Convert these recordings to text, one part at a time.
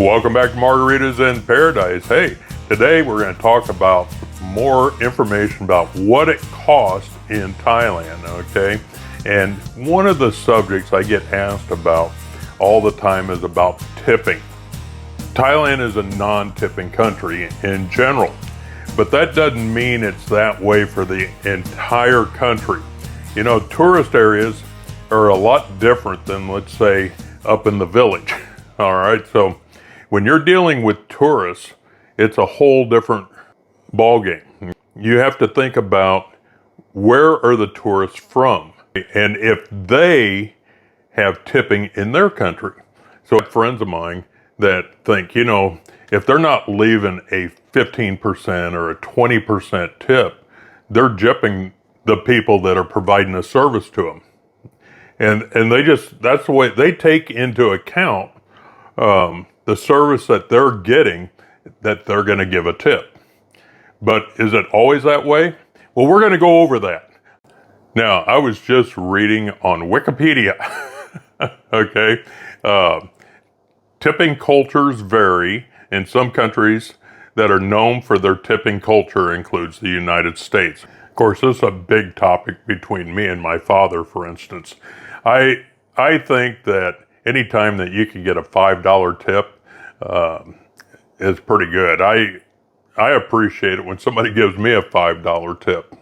Welcome back to Margaritas in Paradise. Hey, today we're going to talk about more information about what it costs in Thailand, okay? And one of the subjects I get asked about all the time is about tipping. Thailand is a non-tipping country in general, but that doesn't mean it's that way for the entire country. You know, tourist areas are a lot different than, let's say, up in the village, all right? So when you're dealing with tourists, it's a whole different ballgame. You have to think about where are the tourists from, and if they have tipping in their country. So I have friends of mine that think, you know, if they're not leaving a 15% or a 20% tip, they're gypping the people that are providing a service to them. And they just, that's the way they take into account the service that they're getting, that they're going to give a tip. But is it always that way? Well, we're going to go over that. Now, I was just reading on Wikipedia, okay? Tipping cultures vary. In some countries that are known for their tipping culture includes the United States. Of course, this is a big topic between me and my father, for instance. I think that anytime that you can get a $5 tip is pretty good. I appreciate it when somebody gives me a $5 tip.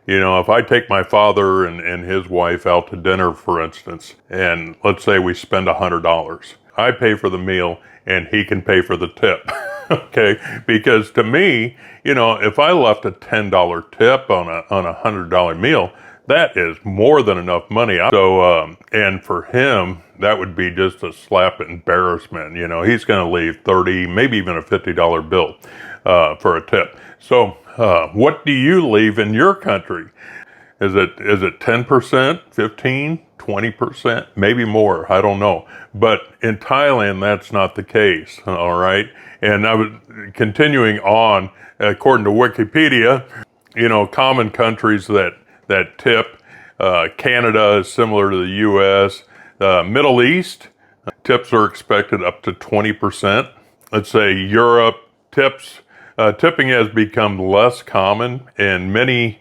You know, if I take my father and his wife out to dinner, for instance, and let's say we spend $100, I pay for the meal and he can pay for the tip. Okay, because to me, you know, if I left a $10 tip on a $100 meal, that is more than enough money. So, and for him, that would be just a slap embarrassment. You know, he's going to leave $30, maybe even a $50 bill for a tip. So, what do you leave in your country? Is it 10%, 15, 20%, maybe more? I don't know. But in Thailand, that's not the case. All right. And I was continuing on, according to Wikipedia, you know, common countries that tip. Canada is similar to the U.S. Middle East, tips are expected up to 20%. Let's say Europe, tipping has become less common, and many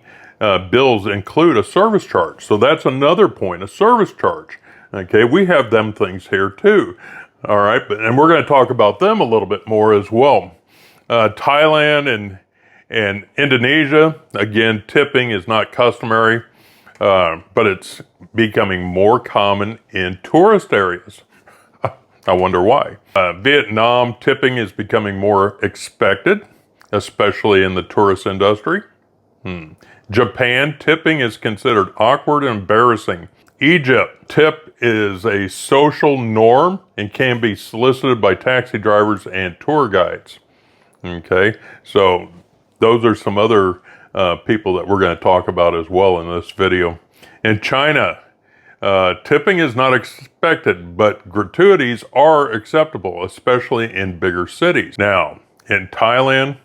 bills include a service charge. So that's another point, a service charge. Okay, we have them things here too. All right, and we're going to talk about them a little bit more as well. Thailand and Indonesia, again, tipping is not customary, but it's becoming more common in tourist areas. I wonder why. Vietnam, tipping is becoming more expected, especially in the tourist industry. Japan, tipping is considered awkward and embarrassing. Egypt, tip is a social norm and can be solicited by taxi drivers and tour guides. Okay, so those are some other people that we're going to talk about as well in this video. In China, tipping is not expected, but gratuities are acceptable, especially in bigger cities. Now, in Thailand,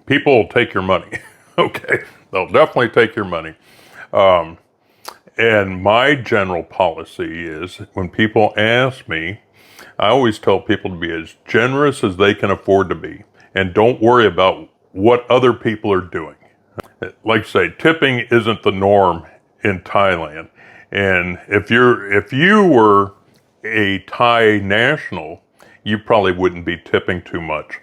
people will take your money. Okay, they'll definitely take your money. And my general policy is when people ask me, I always tell people to be as generous as they can afford to be, and don't worry about what other people are doing. Like I say, tipping isn't the norm in Thailand. And if you were a Thai national, you probably wouldn't be tipping too much,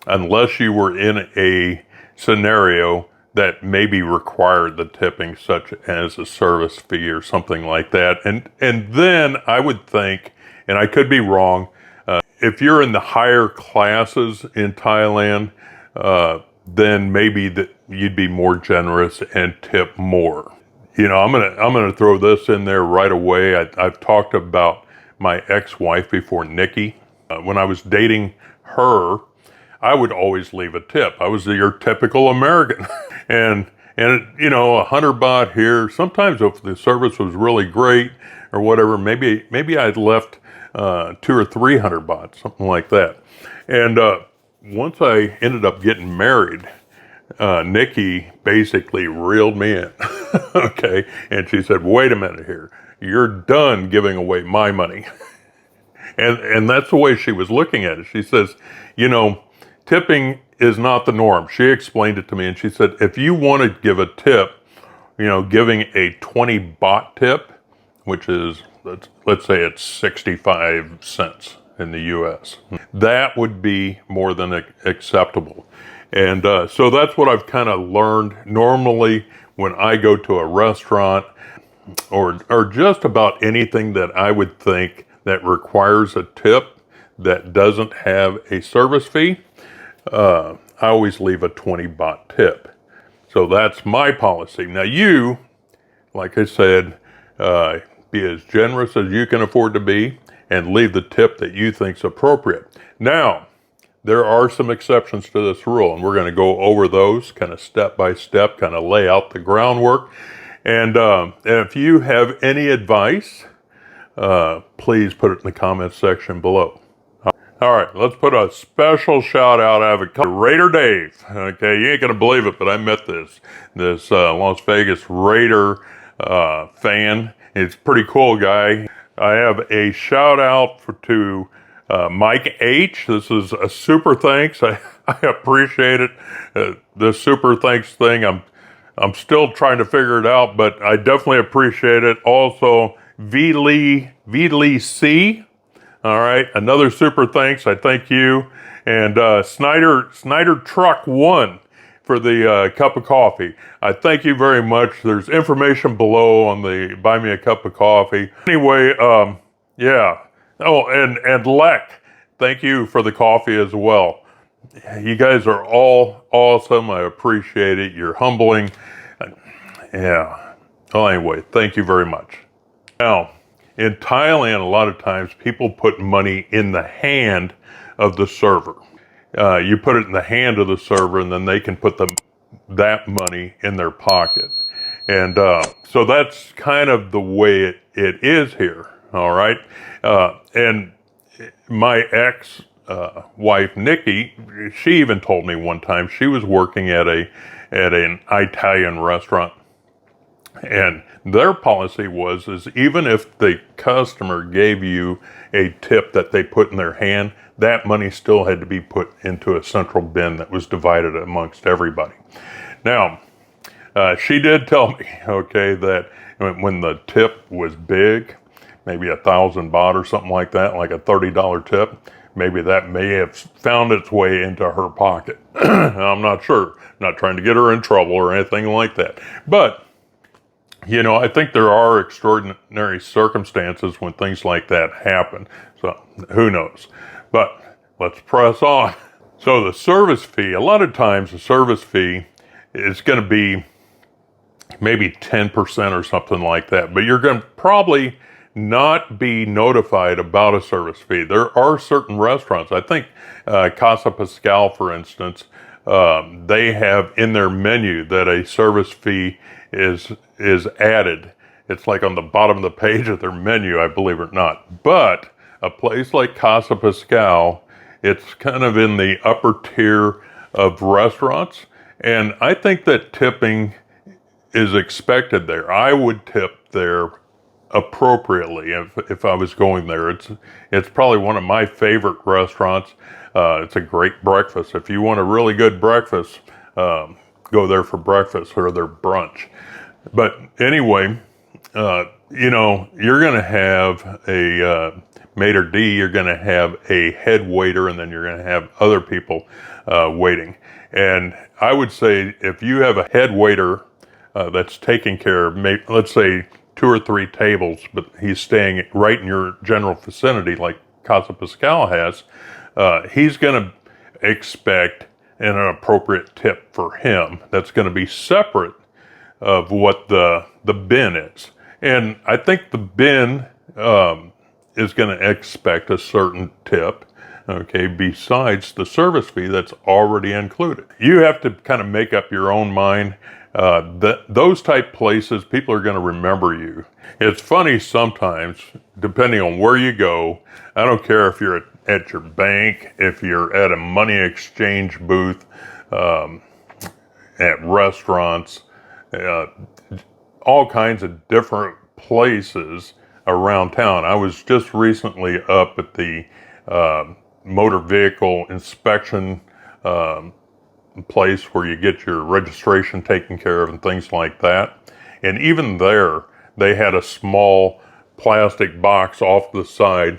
unless you were in a scenario that maybe required the tipping, such as a service fee or something like that. And then I would think, and I could be wrong, if you're in the higher classes in Thailand, then maybe that you'd be more generous and tip more. You know, I'm gonna throw this in there right away. I've talked about my ex-wife before, Nikki. When I was dating her, I would always leave a tip. I was your typical American. and you know, 100 baht here. Sometimes if the service was really great or whatever, maybe I'd left 200 or 300 baht, something like that. And once I ended up getting married, Nikki basically reeled me in. Okay, and she said, "Wait a minute here. You're done giving away my money." And that's the way she was looking at it. She says, you know, tipping is not the norm. She explained it to me, and she said, if you want to give a tip, you know, giving a 20 baht tip, which is, let's say it's 65 cents in the US, that would be more than acceptable. And so that's what I've kind of learned. Normally, when I go to a restaurant or just about anything that I would think that requires a tip that doesn't have a service fee, I always leave a 20 baht tip. So that's my policy. Now you, like I said, be as generous as you can afford to be and leave the tip that you think's appropriate. Now, there are some exceptions to this rule, and we're going to go over those kind of step by step, kind of lay out the groundwork. And if you have any advice, please put it in the comments section below. All right, let's put a special shout out. I have a Raider Dave. Okay, you ain't gonna believe it, but I met this Las Vegas Raider fan. It's a pretty cool guy. I have a shout out to Mike H. This is a super thanks. I appreciate it. This super thanks thing, I'm still trying to figure it out, but I definitely appreciate it. Also, V Lee C. All right, another super thanks. I thank you. And Snyder Truck 1 for the cup of coffee. I thank you very much. There's information below on the buy me a cup of coffee. Anyway, yeah. Oh, and Lek, thank you for the coffee as well. You guys are all awesome. I appreciate it. You're humbling. Yeah. Well, anyway, thank you very much. Now, in Thailand, a lot of times people put money in the hand of the server. You put it in the hand of the server, and then they can put that money in their pocket. And so that's kind of the way it is here. All right. And my ex-wife, Nikki, she even told me one time she was working at an Italian restaurant. And their policy is even if the customer gave you a tip that they put in their hand, that money still had to be put into a central bin that was divided amongst everybody. Now, she did tell me, okay, that when the tip was big, maybe 1,000 baht or something like that, like a $30 tip, maybe that may have found its way into her pocket. I'm not sure. I'm not trying to get her in trouble or anything like that. But you know, I think there are extraordinary circumstances when things like that happen. So who knows? But let's press on. So the service fee, a lot of times the service fee is going to be maybe 10% or something like that. But you're going to probably not be notified about a service fee. There are certain restaurants, I think Casa Pascal, for instance, they have in their menu that a service fee is added. It's like on the bottom of the page of their menu, I believe it or not. But a place like Casa Pascal, it's kind of in the upper tier of restaurants. And I think that tipping is expected there. I would tip there appropriately if I was going there. It's probably one of my favorite restaurants. It's a great breakfast. If you want a really good breakfast, go there for breakfast or their brunch. But anyway, you know, you're going to have a maitre d', you're going to have a head waiter, and then you're going to have other people waiting. And I would say if you have a head waiter that's taking care of, let's say, 2 or 3 tables, but he's staying right in your general vicinity like Casa Pascal has, he's going to expect an appropriate tip for him that's going to be separate of what the bin is. And I think the bin is going to expect a certain tip, okay, besides the service fee that's already included. You have to kind of make up your own mind. Those type places, people are going to remember you. It's funny sometimes, depending on where you go. I don't care if you're at your bank, if you're at a money exchange booth, at restaurants, all kinds of different places around town. I was just recently up at the motor vehicle inspection place where you get your registration taken care of and things like that. And even there, they had a small plastic box off the side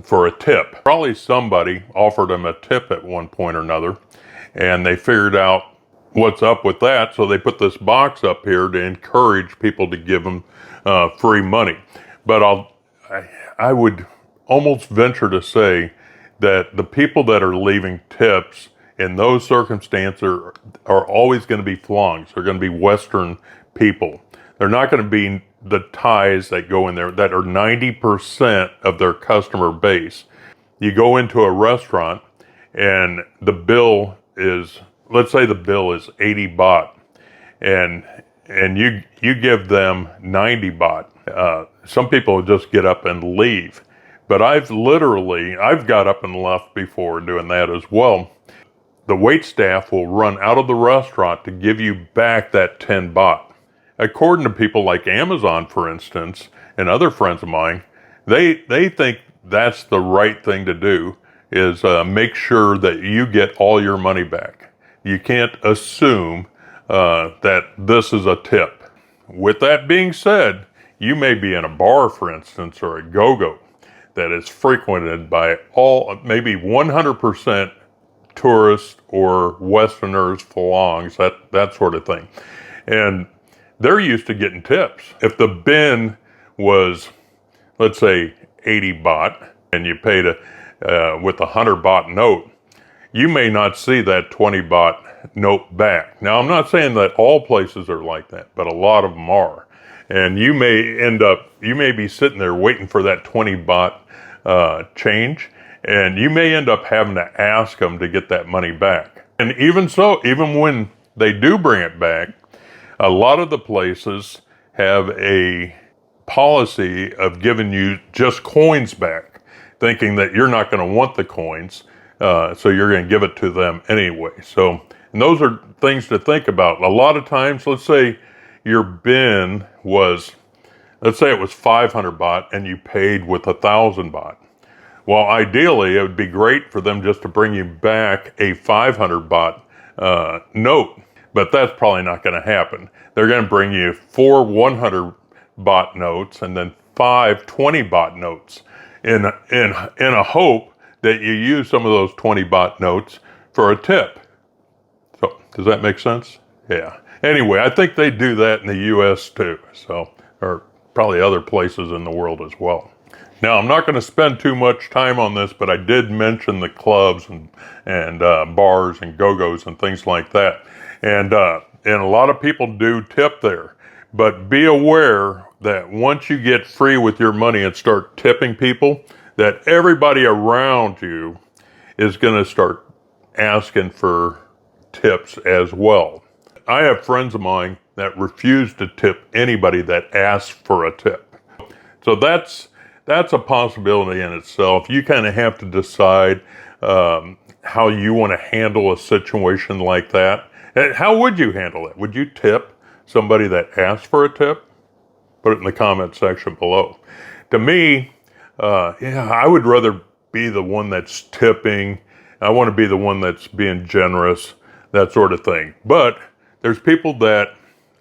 for a tip. Probably somebody offered them a tip at one point or another, and they figured out what's up with that, so they put this box up here to encourage people to give them free money. But I would almost venture to say that the people that are leaving tips in those circumstances are always going to be flunks. They're going to be Western people. They're not going to be the Thais that go in there that are 90% of their customer base. You go into a restaurant and the bill is, let's say the bill is 80 baht, and you give them 90 baht. Some people just get up and leave. But I've got up and left before doing that as well. The wait staff will run out of the restaurant to give you back that 10 baht. According to people like Amazon, for instance, and other friends of mine, they think that's the right thing to do, is make sure that you get all your money back. You can't assume that this is a tip. With that being said, you may be in a bar, for instance, or a go-go that is frequented by maybe 100% tourists or Westerners, Falungs, that sort of thing. And they're used to getting tips. If the bin was, let's say, 80 baht, and you paid with a 100 baht note, you may not see that 20 baht note back. Now, I'm not saying that all places are like that, but a lot of them are. And you may be sitting there waiting for that 20 baht change, and you may end up having to ask them to get that money back. And even so, even when they do bring it back, a lot of the places have a policy of giving you just coins back, thinking that you're not going to want the coins, so you're going to give it to them anyway. So, and those are things to think about. A lot of times, let's say your bin was, let's say it was 500 baht and you paid with 1,000 baht. Well, ideally, it would be great for them just to bring you back a 500 baht note, but that's probably not going to happen. They're going to bring you 4 100 baht notes and then 5 20 baht notes in a hope that you use some of those 20 baht notes for a tip. So, does that make sense? Yeah. Anyway, I think they do that in the U.S. too, so, or probably other places in the world as well. Now, I'm not going to spend too much time on this, but I did mention the clubs and bars and go-go's and things like that. And a lot of people do tip there. But be aware that once you get free with your money and start tipping people, that everybody around you is going to start asking for tips as well. I have friends of mine that refuse to tip anybody that asks for a tip. So that's a possibility in itself. You kind of have to decide how you want to handle a situation like that. And how would you handle it? Would you tip somebody that asked for a tip? Put it in the comment section below. To me, I would rather be the one that's tipping. I want to be the one that's being generous, that sort of thing. But there's people that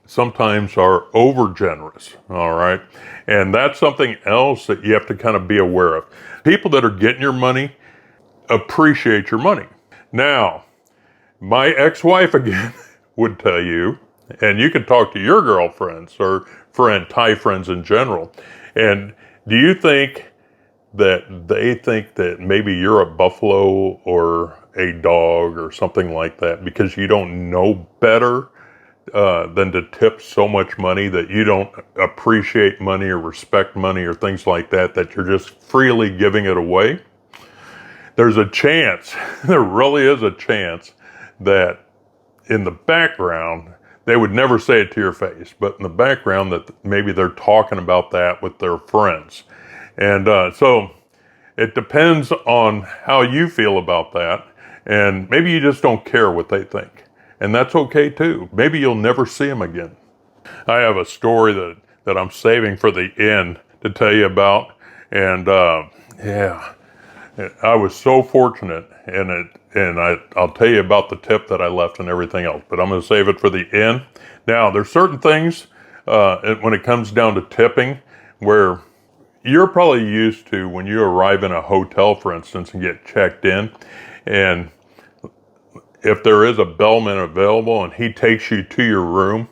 sometimes are over generous, all right? And that's something else that you have to kind of be aware of. People that are getting your money appreciate your money. Now, my ex-wife again would tell you, and you can talk to your girlfriends or Thai friends in general, and do you think that they think that maybe you're a buffalo or a dog or something like that because you don't know better than to tip so much money, that you don't appreciate money or respect money or things like that, that you're just freely giving it away? There's a chance, there really is a chance, that in the background, they would never say it to your face, but in the background that maybe they're talking about that with their friends. And so it depends on how you feel about that, and maybe you just don't care what they think. And that's okay too. Maybe you'll never see them again. I have a story that I'm saving for the end to tell you about. And yeah, I was so fortunate, and I'll tell you about the tip that I left and everything else, but I'm going to save it for the end. Now, there's certain things when it comes down to tipping where you're probably used to when you arrive in a hotel, for instance, and get checked in, and if there is a bellman available and he takes you to your room,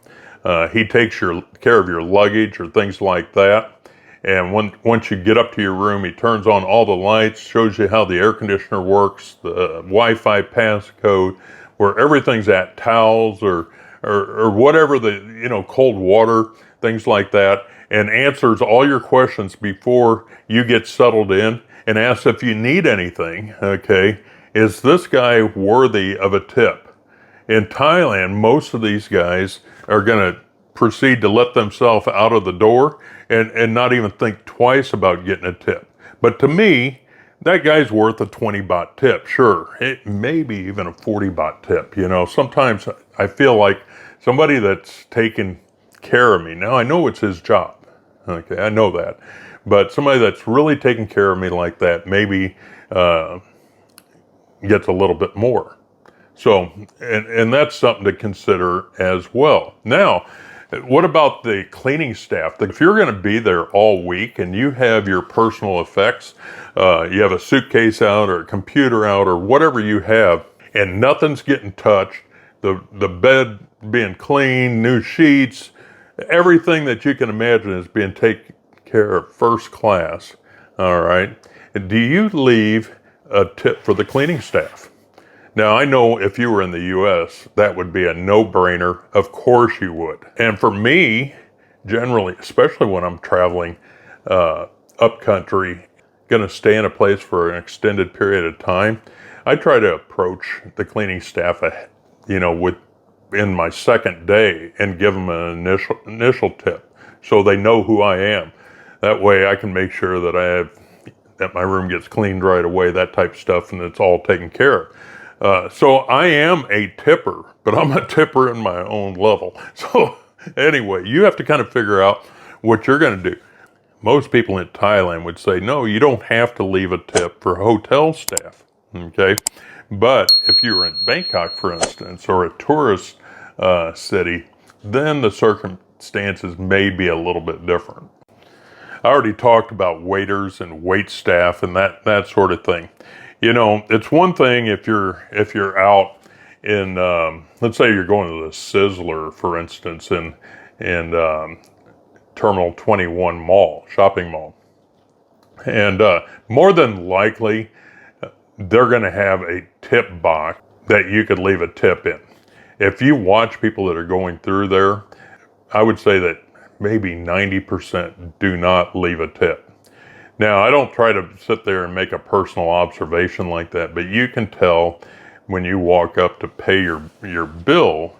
he takes care of your luggage or things like that. And once you get up to your room, he turns on all the lights, shows you how the air conditioner works, the Wi-Fi passcode, where everything's at, towels or whatever, the cold water, things like that, and answers all your questions before you get settled in and asks if you need anything. Okay, is this guy worthy of a tip? In Thailand, most of these guys are going to proceed to let themselves out of the door and not even think twice about getting a tip. But to me, that guy's worth a 20 baht tip. Sure, it may be even a 40 baht tip. Sometimes I feel like somebody that's taking care of me. Now, I know it's his job. Okay, I know that. But somebody that's really taking care of me like that maybe gets a little bit more. So, and that's something to consider as well. Now, what about the cleaning staff? If you're going to be there all week and you have your personal effects, you have a suitcase out or a computer out or whatever you have, and nothing's getting touched, the bed being clean, new sheets, everything that you can imagine is being taken care of first class, all right? Do you leave a tip for the cleaning staff? Now, I know if you were in the U.S., that would be a no-brainer. Of course you would. And for me, generally, especially when I'm traveling up country, going to stay in a place for an extended period of time, I try to approach the cleaning staff, within my second day and give them an initial tip so they know who I am. That way I can make sure that my room gets cleaned right away, that type of stuff, and it's all taken care of. So I am a tipper, but I'm a tipper in my own level. So anyway, you have to kind of figure out what you're going to do. Most people in Thailand would say, no, you don't have to leave a tip for hotel staff, okay? But if you're in Bangkok, for instance, or a tourist city, then the circumstances may be a little bit different. I already talked about waiters and wait staff and that sort of thing. It's one thing if you're out in, let's say you're going to the Sizzler, for instance, in Terminal 21 mall, shopping mall. And more than likely, they're going to have a tip box that you could leave a tip in. If you watch people that are going through there, I would say that maybe 90% do not leave a tip. Now, I don't try to sit there and make a personal observation like that, but you can tell when you walk up to pay your bill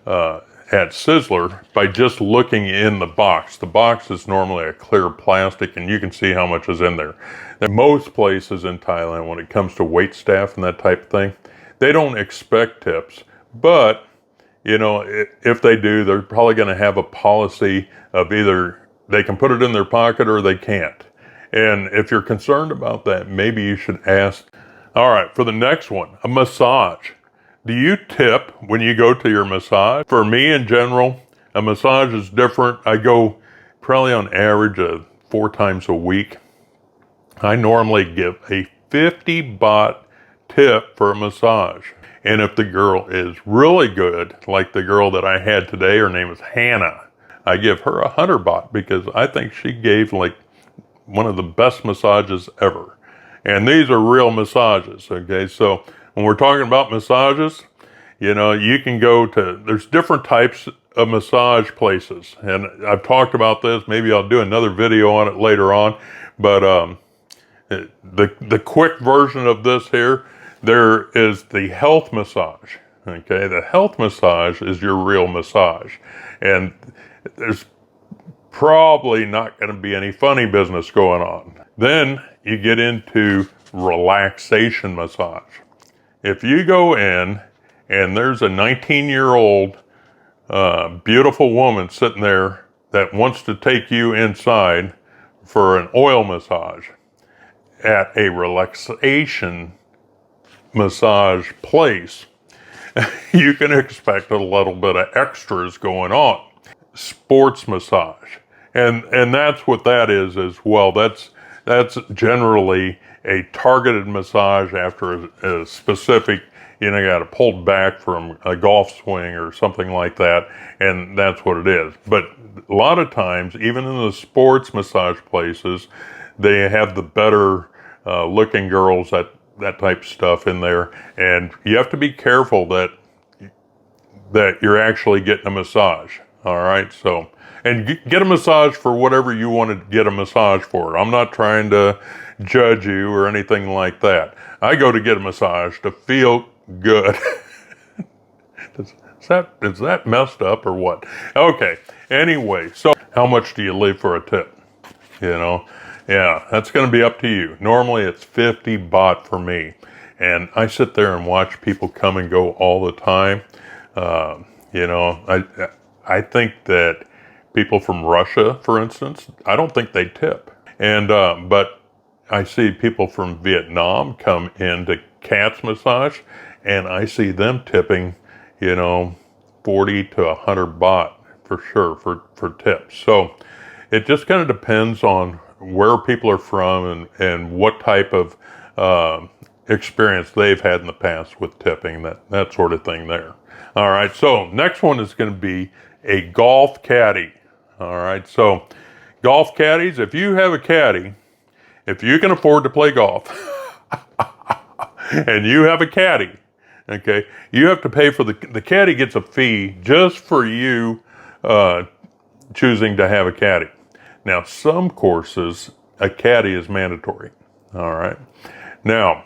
at Sizzler by just looking in the box. The box is normally a clear plastic, and you can see how much is in there. And most places in Thailand, when it comes to wait staff and that type of thing, they don't expect tips, but if they do, they're probably going to have a policy of either they can put it in their pocket or they can't. And if you're concerned about that, maybe you should ask. All right, for the next one, a massage. Do you tip when you go to your massage? For me in general, a massage is different. I go probably on average 4 times a week. I normally give a 50 baht tip for a massage. And if the girl is really good, like the girl that I had today, her name is Hannah, I give her 100 baht because I think she gave like one of the best massages ever. And these are real massages, okay? So when we're talking about massages, you can go there's different types of massage places. And I've talked about this. Maybe I'll do another video on it later on. But the quick version of this here, there is the health massage, okay? The health massage is your real massage. And there's probably not going to be any funny business going on. Then you get into relaxation massage. If you go in and there's a 19-year-old beautiful woman sitting there that wants to take you inside for an oil massage at a relaxation massage place, you can expect a little bit of extras going on. Sports massage, and that's what that is as well. That's generally a targeted massage after a specific, you got to pull back from a golf swing or something like that, and that's what it is. But a lot of times, even in the sports massage places, they have the better looking girls, that type of stuff in there, and you have to be careful that you're actually getting a massage. All right, so, and get a massage for whatever you want to get a massage for. I'm not trying to judge you or anything like that. I go to get a massage to feel good. Is that messed up or what? Okay, anyway, so how much do you leave for a tip? Yeah, that's going to be up to you. Normally it's 50 baht for me, and I sit there and watch people come and go all the time. I think that people from Russia, for instance, I don't think they tip. And but I see people from Vietnam come into cat's massage, and I see them tipping, 40 to 100 baht for sure for tips. So it just kind of depends on where people are from and what type of experience they've had in the past with tipping, that sort of thing there. All right, so next one is going to be a golf caddy. All right, so golf caddies, if you have a caddy, if you can afford to play golf and you have a caddy, okay, you have to pay for the caddy gets a fee just for you choosing to have a caddy. Now, some courses, a caddy is mandatory. All right. Now,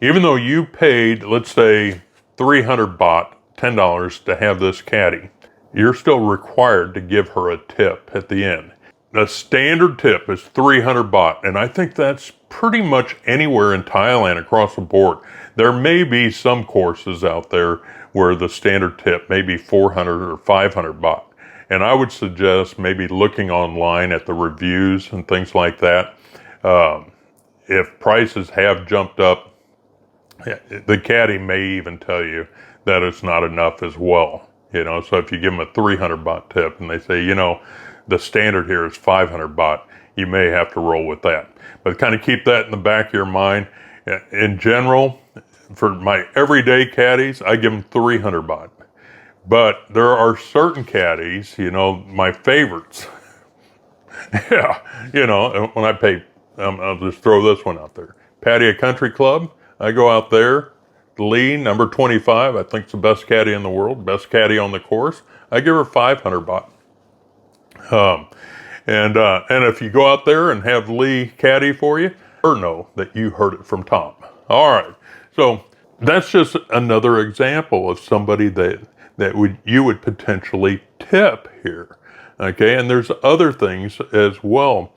even though you paid, let's say, 300 baht, $10 to have this caddy, you're still required to give her a tip at the end. The standard tip is 300 baht, and I think that's pretty much anywhere in Thailand across the board. There may be some courses out there where the standard tip may be 400 or 500 baht. And I would suggest maybe looking online at the reviews and things like that. If prices have jumped up, the caddy may even tell you that it's not enough as well. So if you give them a 300 baht tip and they say, the standard here is 500 baht, you may have to roll with that. But kind of keep that in the back of your mind. In general, for my everyday caddies, I give them 300 baht. But there are certain caddies, my favorites. Yeah, when I pay, I'll just throw this one out there. Pattaya Country Club, I go out there. Lee, number 25, I think it's the best caddy in the world, best caddy on the course. I give her 500 baht. And if you go out there and have Lee caddy for you, or know that you heard it from Tom. All right, so that's just another example of somebody that you would potentially tip here, okay? And there's other things as well.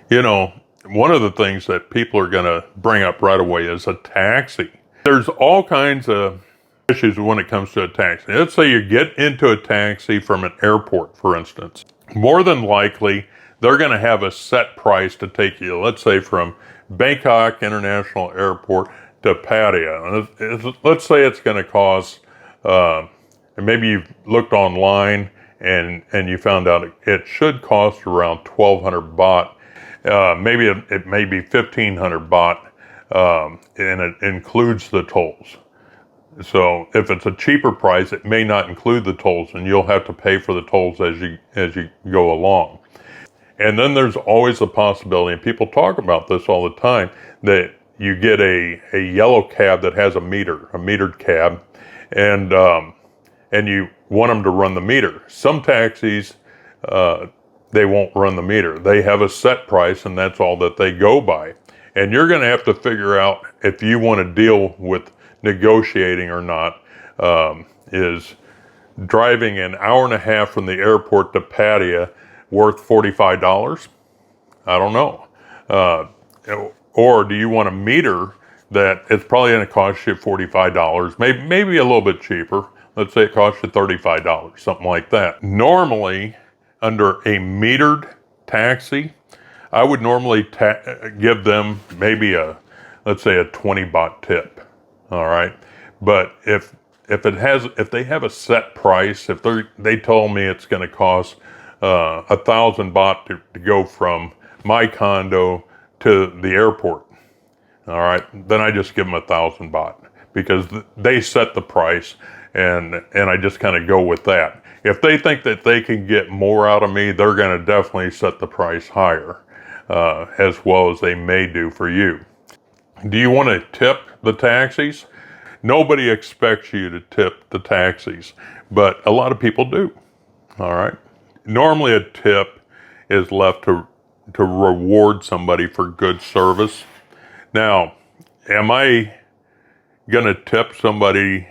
One of the things that people are going to bring up right away is a taxi. There's all kinds of issues when it comes to a taxi. Let's say you get into a taxi from an airport, for instance. More than likely, they're going to have a set price to take you, let's say, from Bangkok International Airport to Pattaya. Let's say it's going to cost... and maybe you've looked online and you found out it should cost around 1,200 baht. Maybe it may be 1,500 baht, and it includes the tolls. So if it's a cheaper price, it may not include the tolls, and you'll have to pay for the tolls as you go along. And then there's always the possibility, and people talk about this all the time, that you get a yellow cab that has a metered cab, and you want them to run the meter. Some taxis, they won't run the meter. They have a set price, and that's all that they go by. And you're going to have to figure out if you want to deal with negotiating or not, is driving an hour and a half from the airport to Pattaya worth $45? I don't know. Or do you want a meter that it's probably going to cost you $45, maybe a little bit cheaper. Let's say it costs you $35, something like that. Normally, under a metered taxi, I would normally give them maybe let's say a 20 baht tip. All right. But if they have a set price, if they told me it's going to cost 1,000 baht to go from my condo to the airport, all right, then I just give them 1,000 baht because they set the price, and I just kind of go with that. If they think that they can get more out of me, they're going to definitely set the price higher, as well as they may do for you. Do you want to tip the taxis? Nobody expects you to tip the taxis, but a lot of people do. All right. Normally a tip is left to reward somebody for good service. Now, am I going to tip somebody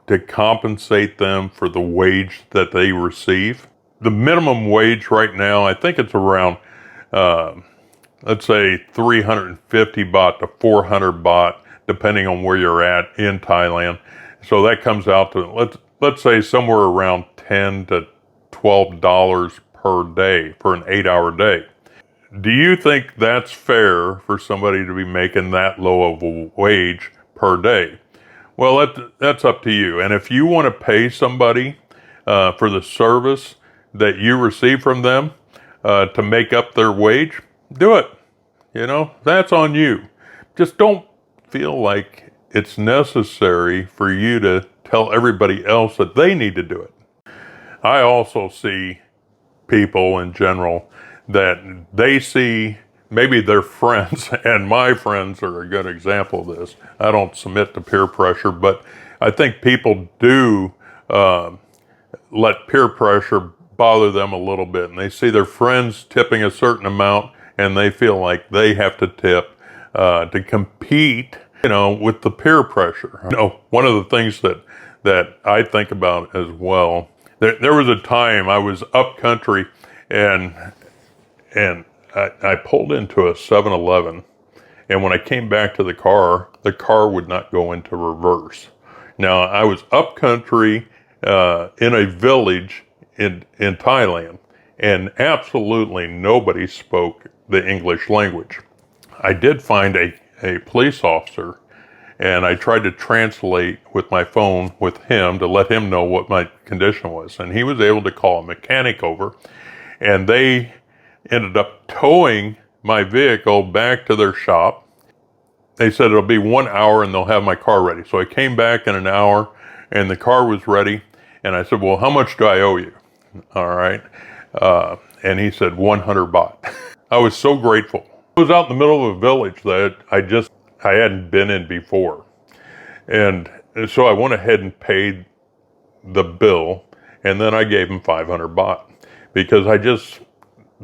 to compensate them for the wage that they receive? The minimum wage right now, I think it's around, let's say 350 baht to 400 baht, depending on where you're at in Thailand. So that comes out to, let's say somewhere around $10 to $12 per day for an 8-hour day. Do you think that's fair for somebody to be making that low of a wage per day? Well, that's up to you. And if you want to pay somebody for the service that you receive from them to make up their wage, do it. That's on you. Just don't feel like it's necessary for you to tell everybody else that they need to do it. I also see people in general that they see maybe their friends, and my friends are a good example of this. I don't submit to peer pressure, but I think people do let peer pressure bother them a little bit, and they see their friends tipping a certain amount, and they feel like they have to tip to compete, with the peer pressure. One of the things that I think about as well, there was a time I was up country, and I pulled into a 7-Eleven, and when I came back to the car would not go into reverse. Now, I was up country in a village in Thailand, and absolutely nobody spoke the English language. I did find a police officer, and I tried to translate with my phone with him to let him know what my condition was. And he was able to call a mechanic over, and they ended up towing my vehicle back to their shop. They said it'll be 1 hour and they'll have my car ready. So I came back in an hour and the car was ready. And I said, well, how much do I owe you? All right. And he said 100 baht. I was so grateful. I was out in the middle of a village that I hadn't been in before. And so I went ahead and paid the bill, and then I gave him 500 baht because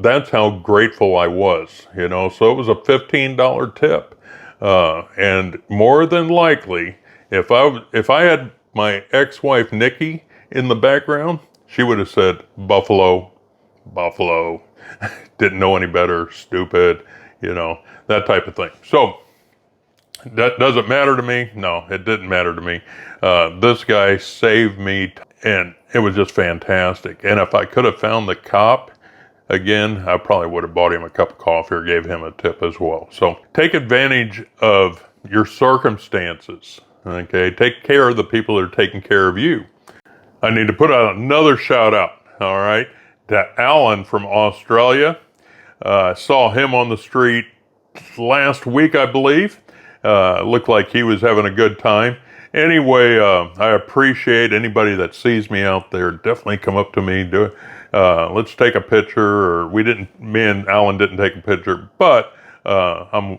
that's how grateful I was, so it was a $15 tip. And more than likely, if I had my ex-wife Nikki in the background, she would have said, Buffalo, didn't know any better, stupid, that type of thing. So that doesn't matter to me. No, it didn't matter to me. This guy saved me, and it was just fantastic. And if I could have found the cop again, I probably would have bought him a cup of coffee or gave him a tip as well. So take advantage of your circumstances. Okay, take care of the people that are taking care of you. I need to put out another shout out, all right, to Alan from Australia. Saw him on the street last week, I believe. Looked like he was having a good time. Anyway, I appreciate anybody that sees me out there. Definitely come up to me, let's take a picture, or me and Alan didn't take a picture, but I'm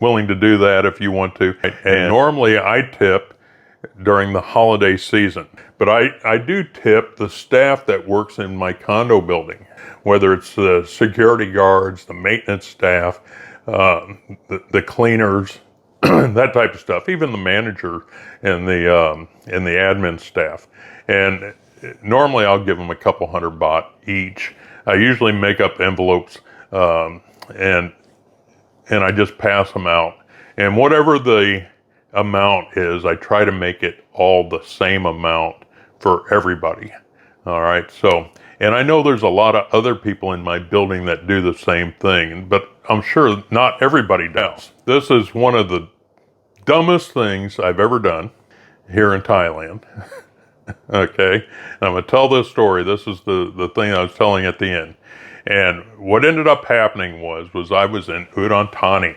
willing to do that if you want to. And normally I tip during the holiday season, but I do tip the staff that works in my condo building, whether it's the security guards, the maintenance staff, the cleaners, that type of stuff, even the manager and the admin staff. And normally I'll give them a couple 100 baht each. I usually make up envelopes, and I just pass them out. And whatever the amount is, I try to make it all the same amount for everybody. All right. So, And I know there's a lot of other people in my building that do the same thing, but I'm sure not everybody does. This is one of the dumbest things I've ever done here in Thailand. Okay, and I'm going to tell this story. This is the thing I was telling at the end. And what ended up happening was I was in Udon Thani,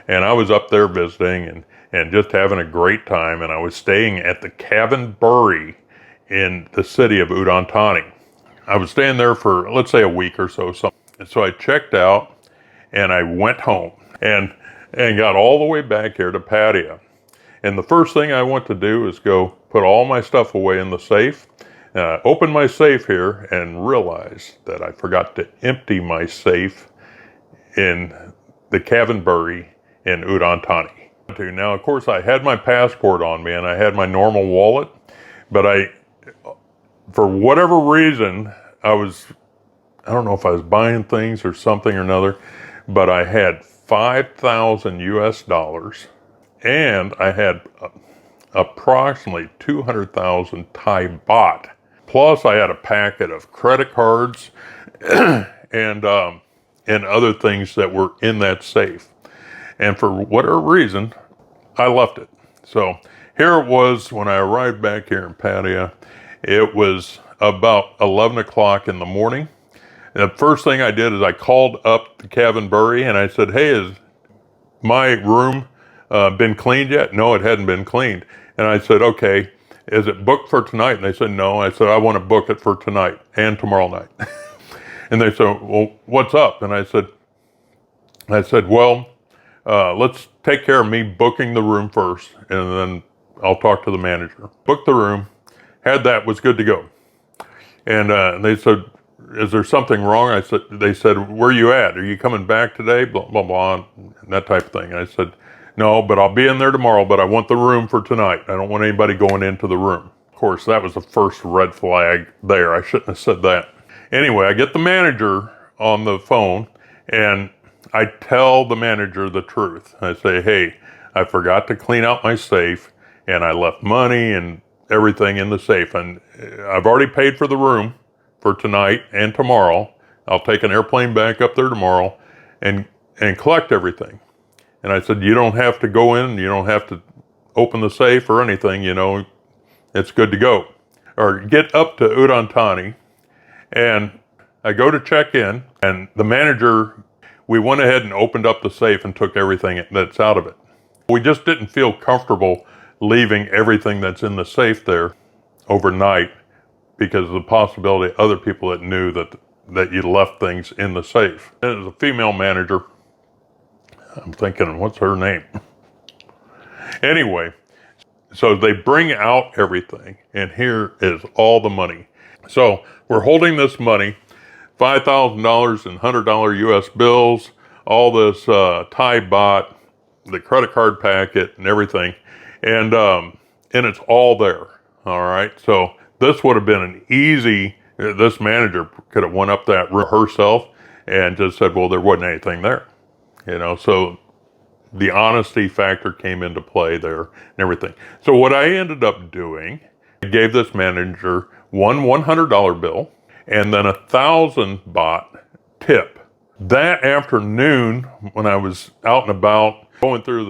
and I was up there visiting and just having a great time, and I was staying at the Cavan in the city of Udon Thani. I was staying there for, let's say, a week or so. And so I checked out, and I went home, and got all the way back here to Pattaya. And the first thing I went to do is go put all my stuff away in the safe. Open my safe here and realize that I forgot to empty my safe in the Cavan in Udon Thani. Now, of course, I had my passport on me and I had my normal wallet, but for whatever reason, I don't know if I was buying things or something or another, but I had 5,000 US dollars and I had approximately 200,000 Thai baht. Plus, I had a packet of credit cards and other things that were in that safe. And for whatever reason, I left it. So here it was when I arrived back here in Pattaya. It was about 11 o'clock in the morning. And the first thing I did is I called up the Cavan and I said, hey, has my room been cleaned yet? No, it hadn't been cleaned. And I said, okay, is it booked for tonight? And they said, no. I said, I want to book it for tonight and tomorrow night. And they said, well, what's up? And I said, well, let's take care of me booking the room first, and then I'll talk to the manager. Booked the room, was good to go. And they said, is there something wrong? They said, where are you at? Are you coming back today? Blah, blah, blah, and that type of thing. And I said, no, but I'll be in there tomorrow, but I want the room for tonight. I don't want anybody going into the room. Of course, that was the first red flag there. I shouldn't have said that. Anyway, I get the manager on the phone, and I tell the manager the truth. I say, hey, I forgot to clean out my safe, and I left money and everything in the safe. And I've already paid for the room for tonight and tomorrow. I'll take an airplane back up there tomorrow and collect everything. And I said, you don't have to go in, you don't have to open the safe or anything, it's good to go. Or get up to Udon Thani, and I go to check in, and the manager, we went ahead and opened up the safe and took everything that's out of it. We just didn't feel comfortable leaving everything that's in the safe there overnight because of the possibility of other people that knew that you left things in the safe. And it was a female manager. I'm thinking, what's her name? Anyway, so they bring out everything, and here is all the money. So we're holding this money, $5,000 in $100 US bills, all this Thai baht, the credit card packet, and everything, and it's all there. All right, so this would have been an easy. This manager could have went up that herself and just said, well, there wasn't anything there. So the honesty factor came into play there and everything. So what I ended up doing, I gave this manager one $100 bill and then 1,000 baht tip. That afternoon, when I was out and about going through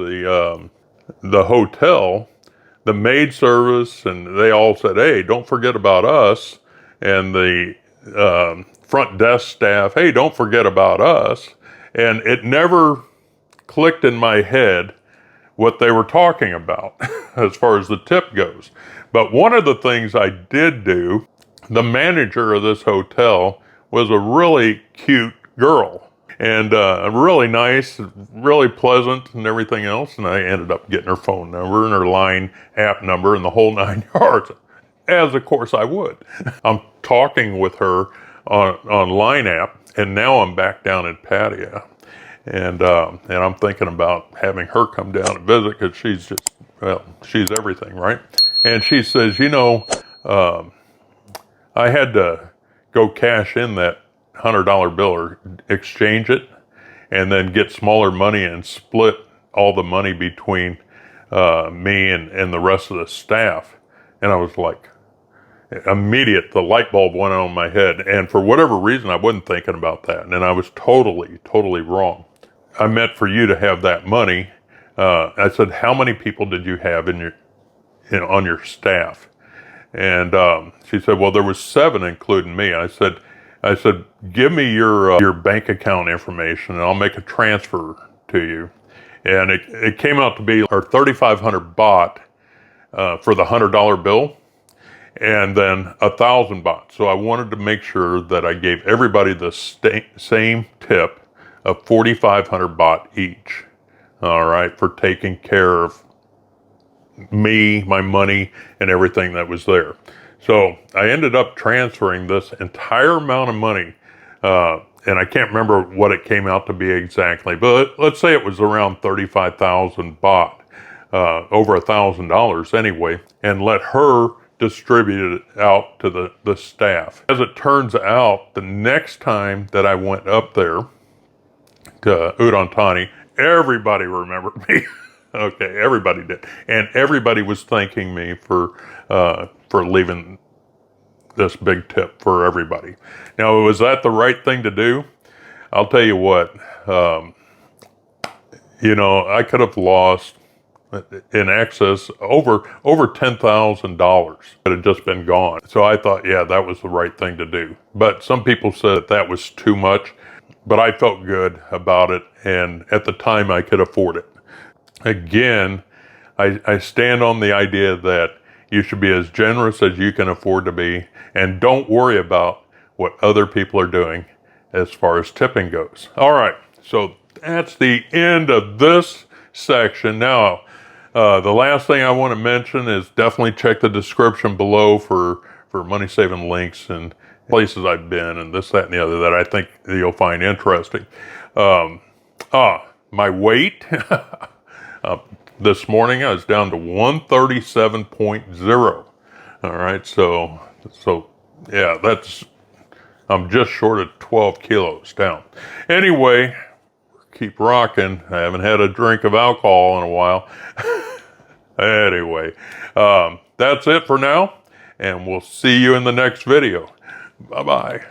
the hotel, the maid service, and they all said, hey, don't forget about us. And the front desk staff, hey, don't forget about us. And it never clicked in my head what they were talking about as far as the tip goes. But one of the things I did do, the manager of this hotel was a really cute girl and really nice, really pleasant and everything else. And I ended up getting her phone number and her line app number and the whole 9 yards, as of course I would. I'm talking with her on line app, and now I'm back down in Pattaya, and I'm thinking about having her come down and visit because she's everything, right? And she says, I had to go cash in that $100 bill or exchange it, and then get smaller money and split all the money between me and the rest of the staff. And I was like, Immediate, the light bulb went on in my head. And for whatever reason, I wasn't thinking about that. And I was totally wrong. I meant for you to have that money. I said, how many people did you have on your staff? And she said, well, there was 7, including me. I said, give me your bank account information, and I'll make a transfer to you. And it came out to be our 3,500 baht for the $100 bill, and then 1,000 baht. So I wanted to make sure that I gave everybody the same tip of 4,500 baht each. All right, for taking care of me, my money, and everything that was there. So I ended up transferring this entire amount of money, and I can't remember what it came out to be exactly, but let's say it was around 35,000 baht, over $1,000 anyway, and let her distribute it out to the staff. As it turns out, the next time that I went up there to Udon Thani, everybody remembered me. Okay, everybody did. And everybody was thanking me for leaving this big tip for everybody. Now, was that the right thing to do? I'll tell you what, I could have lost in excess over $10,000 that had just been gone. So I thought, yeah, that was the right thing to do. But some people said that was too much, but I felt good about it. And at the time I could afford it. Again, I stand on the idea that you should be as generous as you can afford to be, and don't worry about what other people are doing as far as tipping goes. All right, so that's the end of this section. Now, the last thing I want to mention is definitely check the description below for money-saving links and places I've been and this, that, and the other that I think you'll find interesting. My weight. This morning I was down to 137.0. All right, so yeah, I'm just short of 12 kilos down. Anyway, keep rocking. I haven't had a drink of alcohol in a while. Anyway, that's it for now, and we'll see you in the next video. Bye-bye.